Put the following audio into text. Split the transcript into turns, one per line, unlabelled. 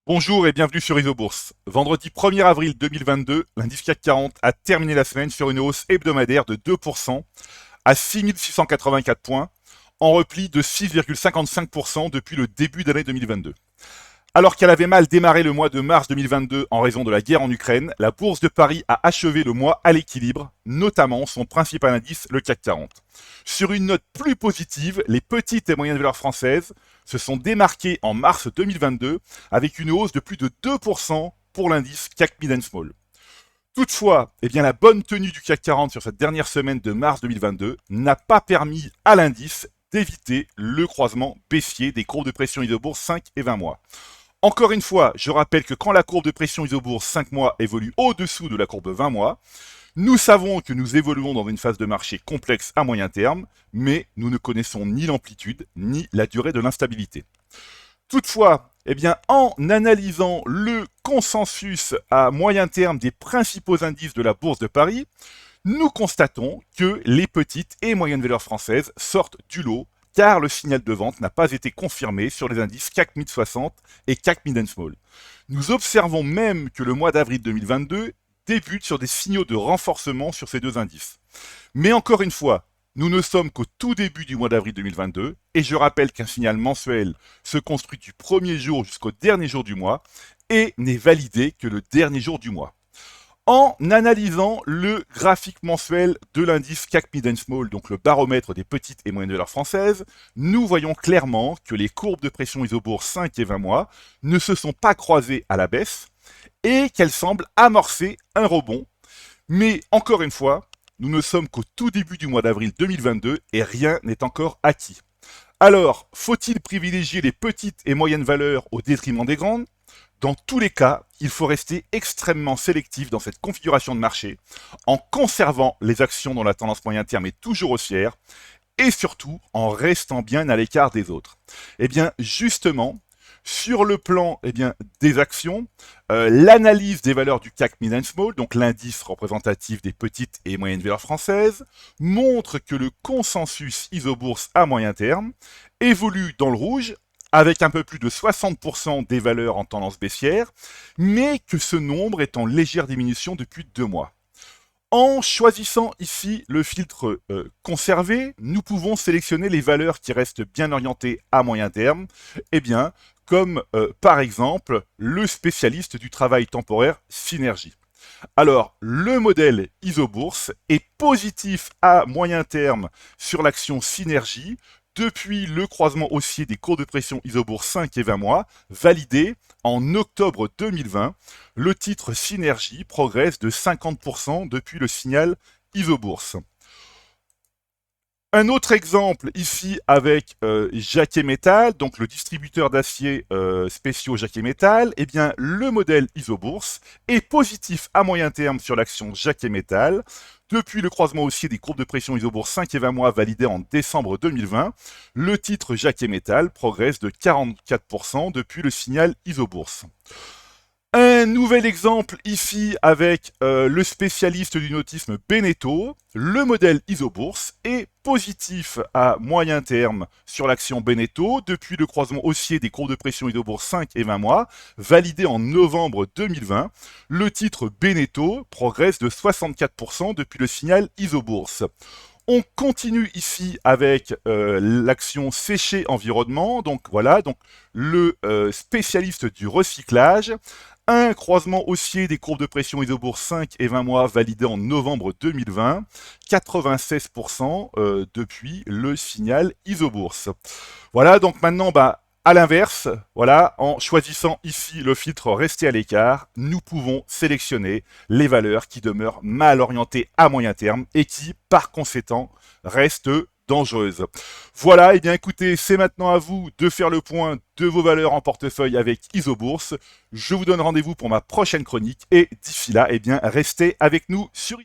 Bonjour et bienvenue sur Isobourse. Vendredi 1er avril 2022, l'indice CAC 40 a terminé la semaine sur une hausse hebdomadaire de 2% à 6684 points, en repli de 6,55% depuis le début d'année 2022. Alors qu'elle avait mal démarré le mois de mars 2022 en raison de la guerre en Ukraine, la bourse de Paris a achevé le mois à l'équilibre, notamment son principal indice, le CAC 40. Sur une note plus positive, les petites et moyennes valeurs françaises se sont démarquées en mars 2022 avec une hausse de plus de 2% pour l'indice CAC Mid Small. Toutefois, la bonne tenue du CAC 40 sur cette dernière semaine de mars 2022 n'a pas permis à l'indice d'éviter le croisement baissier des courbes de pression Isobourse 5 et 20 mois. Encore une fois, je rappelle que quand la courbe de pression Isobourse 5 mois évolue au-dessous de la courbe 20 mois, nous savons que nous évoluons dans une phase de marché complexe à moyen terme, mais nous ne connaissons ni l'amplitude ni la durée de l'instabilité. Toutefois, en analysant le consensus à moyen terme des principaux indices de la Bourse de Paris, nous constatons que les petites et moyennes valeurs françaises sortent du lot car le signal de vente n'a pas été confirmé sur les indices CAC Mid 60 et CAC Mid Small. Nous observons même que le mois d'avril 2022 débute sur des signaux de renforcement sur ces deux indices. Mais encore une fois, nous ne sommes qu'au tout début du mois d'avril 2022, et je rappelle qu'un signal mensuel se construit du premier jour jusqu'au dernier jour du mois, et n'est validé que le dernier jour du mois. En analysant le graphique mensuel de l'indice CAC Mid Small, donc le baromètre des petites et moyennes valeurs françaises, nous voyons clairement que les courbes de pression Isobourse 5 et 20 mois ne se sont pas croisées à la baisse et qu'elles semblent amorcer un rebond. Mais encore une fois, nous ne sommes qu'au tout début du mois d'avril 2022 et rien n'est encore acquis. Alors, faut-il privilégier les petites et moyennes valeurs au détriment des grandes ? Dans tous les cas, il faut rester extrêmement sélectif dans cette configuration de marché en conservant les actions dont la tendance moyen terme est toujours haussière et surtout en restant bien à l'écart des autres. Justement, sur le plan des actions, l'analyse des valeurs du CAC Mid Small, donc l'indice représentatif des petites et moyennes valeurs françaises, montre que le consensus Isobourse à moyen terme évolue dans le rouge avec un peu plus de 60% des valeurs en tendance baissière, mais que ce nombre est en légère diminution depuis 2 mois. En choisissant ici le filtre conservé, nous pouvons sélectionner les valeurs qui restent bien orientées à moyen terme, comme par exemple le spécialiste du travail temporaire Synergie. Alors, le modèle Isobourse est positif à moyen terme sur l'action Synergie depuis le croisement haussier des cours de pression Isobourse 5 et 20 mois, validé en octobre 2020. Le titre Synergie progresse de 50% depuis le signal Isobourse. Un autre exemple ici avec Jacquet Metal, donc le distributeur d'acier spéciaux Jacquet Metal, le modèle Isobourse est positif à moyen terme sur l'action Jacquet Metal. Depuis le croisement haussier des courbes de pression Isobourse 5 et 20 mois validé en décembre 2020, le titre Jacquet Metal progresse de 44% depuis le signal Isobourse. Un nouvel exemple ici avec le spécialiste du nautisme Beneteau. Le modèle Isobourse est positif à moyen terme sur l'action Beneteau depuis le croisement haussier des courbes de pression Isobourse 5 et 20 mois, validé en novembre 2020. Le titre Beneteau progresse de 64% depuis le signal Isobourse. On continue ici avec l'action séché environnement, donc le spécialiste du recyclage. Un croisement haussier des courbes de pression Isobourse 5 et 20 mois validé en novembre 2020, 96% depuis le signal Isobourse. Voilà, donc maintenant, à l'inverse, en choisissant ici le filtre rester à l'écart, nous pouvons sélectionner les valeurs qui demeurent mal orientées à moyen terme et qui, par conséquent, restent dangereuses. Voilà, écoutez, c'est maintenant à vous de faire le point de vos valeurs en portefeuille avec Isobourse. Je vous donne rendez-vous pour ma prochaine chronique et d'ici là, restez avec nous sur